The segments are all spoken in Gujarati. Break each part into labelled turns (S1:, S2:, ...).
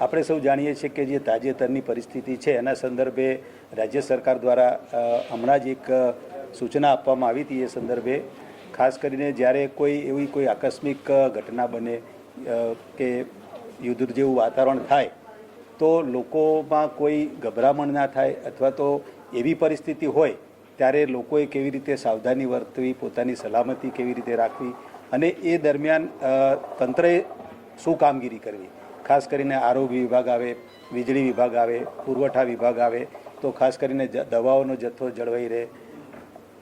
S1: આપણે સૌ જાણીએ છીએ કે જે તાજેતરની પરિસ્થિતિ છે એના સંદર્ભે રાજ્ય સરકાર દ્વારા હમણાં જ એક સૂચના આપવામાં આવી હતી। એ સંદર્ભે ખાસ કરીને જ્યારે કોઈ આકસ્મિક ઘટના બને કે યુદ્ધ જેવું વાતાવરણ થાય તો લોકોમાં કોઈ ગભરામણ ના થાય અથવા તો એવી પરિસ્થિતિ હોય ત્યારે લોકોએ કેવી રીતે સાવધાની વર્તવી, પોતાની સલામતી કેવી રીતે રાખવી અને એ દરમિયાન તંત્રએ શું કામગીરી કરવી, ખાસ કરીને આરોગ્ય વિભાગ આવે, વીજળી વિભાગ આવે, પુરવઠા વિભાગ આવે તો ખાસ કરીને દવાઓનો જથ્થો જળવાઈ રહે,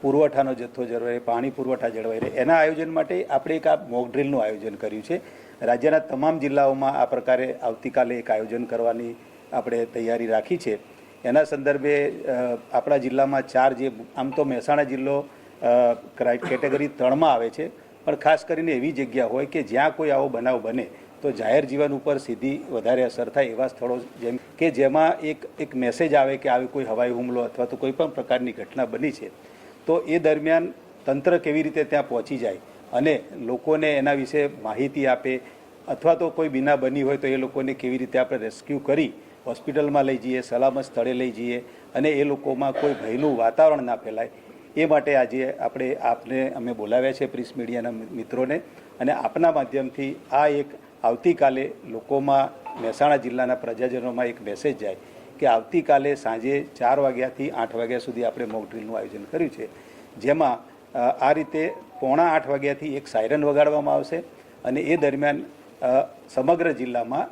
S1: પુરવઠાનો જથ્થો જળવાઈ રહે, પાણી પુરવઠા જળવાઈ રહે, એના આયોજન માટે આપણે એક આ મોક ડ્રીલનું આયોજન કર્યું છે। રાજ્યના તમામ જિલ્લાઓમાં આ પ્રકારે આવતીકાલે એક આયોજન કરવાની આપણે તૈયારી રાખી છે। એના સંદર્ભે આપણા જિલ્લામાં 4 જે આમ તો મહેસાણા જિલ્લો કેટેગરી 3માં આવે છે, પણ ખાસ કરીને એવી જગ્યા હોય કે જ્યાં કોઈ આવો બનાવ બને તો જાહેર જીવન ઉપર સીધી વધારે અસર થાય એવા સ્થળો જેમ કે જેમાં એક મેસેજ આવે કે આવી કોઈ હવાઈ હુમલો અથવા તો કોઈ પણ પ્રકારની ઘટના બની છે તો એ દરમિયાન તંત્ર કેવી રીતે ત્યાં પહોંચી જાય અને લોકોને એના વિશે માહિતી આપે અથવા તો કોઈ બીના બની હોય તો એ લોકોને કેવી રીતે આપણે રેસ્ક્યુ કરી હોસ્પિટલમાં લઈ જઈએ, સલામત સ્થળે લઈ જઈએ અને એ લોકોમાં કોઈ ભયનું વાતાવરણ ના ફેલાય એ માટે આજે આપને અમે બોલાવ્યા છે પ્રેસ મીડિયાના મિત્રોને અને આપના માધ્યમથી આ એક આવતીકાલે લોકોમાં મહેસાણા જિલ્લાના પ્રજાજનોમાં એક મેસેજ જાય કે આવતીકાલે સાંજે 4 વાગ્યાથી 8 વાગ્યા સુધી આપણે મોક ડ્રીલનું આયોજન કર્યું છે, જેમાં આ રીતે 7:45 વાગ્યાથી એક સાયરન વગાડવામાં આવશે અને એ દરમિયાન સમગ્ર જિલ્લામાં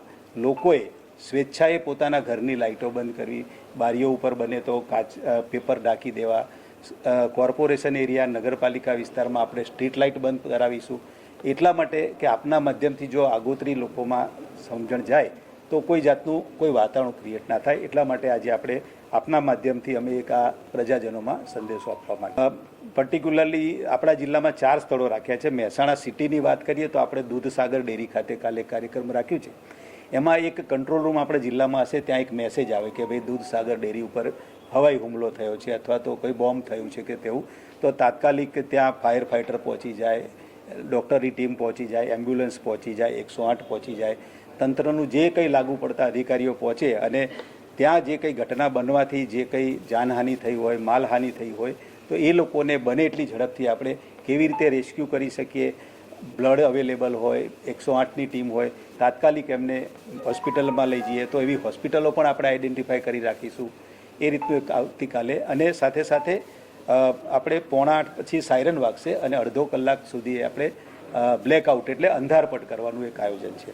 S1: લોકોએ સ્વેચ્છાએ પોતાના ઘરની લાઇટો બંધ કરવી, બારીઓ ઉપર બને તો પેપર ઢાંકી દેવા, કોર્પોરેશન એરિયા નગરપાલિકા વિસ્તારમાં આપણે સ્ટ્રીટ લાઇટ બંધ કરાવીશું એટલા માટે કે આપના માધ્યમથી જો આગોતરી લોકોમાં સમજણ જાય તો કોઈ જાતનું કોઈ વાતાવરણ ક્રિએટ ના થાય એટલા માટે આજે આપણે આપના માધ્યમથી અમે એક આ પ્રજાજનોમાં સંદેશો આપવા માંગીએ। પર્ટિક્યુલરલી આપણા જિલ્લામાં 4 સ્થળો રાખ્યા છે। મહેસાણા સિટીની વાત કરીએ તો આપણે દૂધસાગર ડેરી ખાતે કાલે કાર્યક્રમ રાખ્યું છે। એમાં એક કંટ્રોલ રૂમ આપણે જિલ્લામાં હશે, ત્યાં એક મેસેજ આવે કે ભાઈ દૂધસાગર ડેરી ઉપર હવાઈ હુમલો થયો છે અથવા તો કોઈ બોમ્બ થયું છે કે તેવું, તો તાત્કાલિક ત્યાં ફાયર ફાઇટર પહોંચી જાય, ડૉક્ટરની ટીમ પહોંચી જાય, એમ્બ્યુલન્સ પહોંચી જાય, 108 પહોંચી જાય, તંત્રનું જે કંઈ લાગુ પડતા અધિકારીઓ પહોંચે અને ત્યાં જે કંઈ ઘટના બનવાથી જે કંઈ જાનહાનિ થઈ હોય, માલહાનિ થઈ હોય તો એ લોકોને બને એટલી ઝડપથી આપણે કેવી રીતે રેસ્ક્યુ કરી શકીએ, બ્લડ અવેલેબલ હોય, 108ની ટીમ હોય, તાત્કાલિક એમને હોસ્પિટલમાં લઈ જઈએ તો એવી હોસ્પિટલો પણ આપણે આઈડેન્ટિફાઈ કરી રાખીશું એ રીતનું એક આવતીકાલે। અને સાથે સાથે આપણે 7:45 પછી સાયરન વાગશે અને અડધો કલાક સુધી આપણે બ્લેકઆઉટ એટલે અંધારપટ કરવાનું એક આયોજન છે।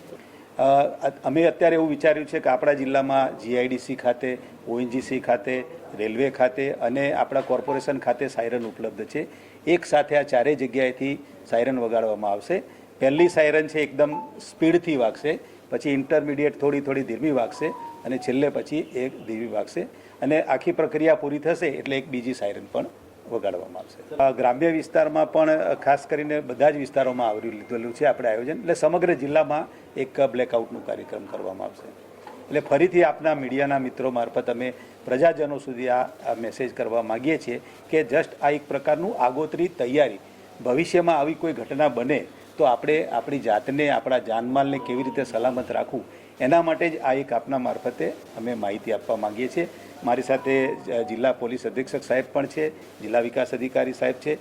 S1: અમે અત્યારે એવું વિચાર્યું છે કે આપણા જિલ્લામાં GIDC ખાતે, ONGC ખાતે, રેલવે ખાતે અને આપણા કોર્પોરેશન ખાતે સાયરન ઉપલબ્ધ છે। એક સાથે આ 4 જગ્યાએથી સાયરન વગાડવામાં આવશે। પહેલી સાયરન છે એકદમ સ્પીડથી વાગશે, પછી ઇન્ટરમીડિયેટ થોડી ધીમી વાગશે અને છેલ્લે પછી એક ધીમી વાગશે અને આખી પ્રક્રિયા પૂરી થશે એટલે એક બીજી સાયરન પણ વગાડવામાં આવશે। ગ્રામ્ય વિસ્તારમાં પણ ખાસ કરીને બધા જ વિસ્તારોમાં આવરી લીધેલું છે આપણે આયોજન, એટલે સમગ્ર જિલ્લામાં એક બ્લેકઆઉટનું કાર્યક્રમ કરવામાં આવશે। એટલે ફરીથી આપના મીડિયાના મિત્રો મારફત અમે પ્રજાજનો સુધી આ મેસેજ કરવા માગીએ છીએ કે જસ્ટ આ એક પ્રકારનું આગોતરી તૈયારી, ભવિષ્યમાં આવી કોઈ ઘટના બને તો આપણે આપણી જાતને, આપણા જાનમાલને કેવી રીતે સલામત રાખવું એના માટે જ આ એક આપના મારફતે અમે માહિતી આપવા માગીએ છીએ। મારી સાથે જિલ્લા પોલીસ અધિક્ષક સાહેબ પણ છે, જિલ્લા વિકાસ અધિકારી સાહેબ છે।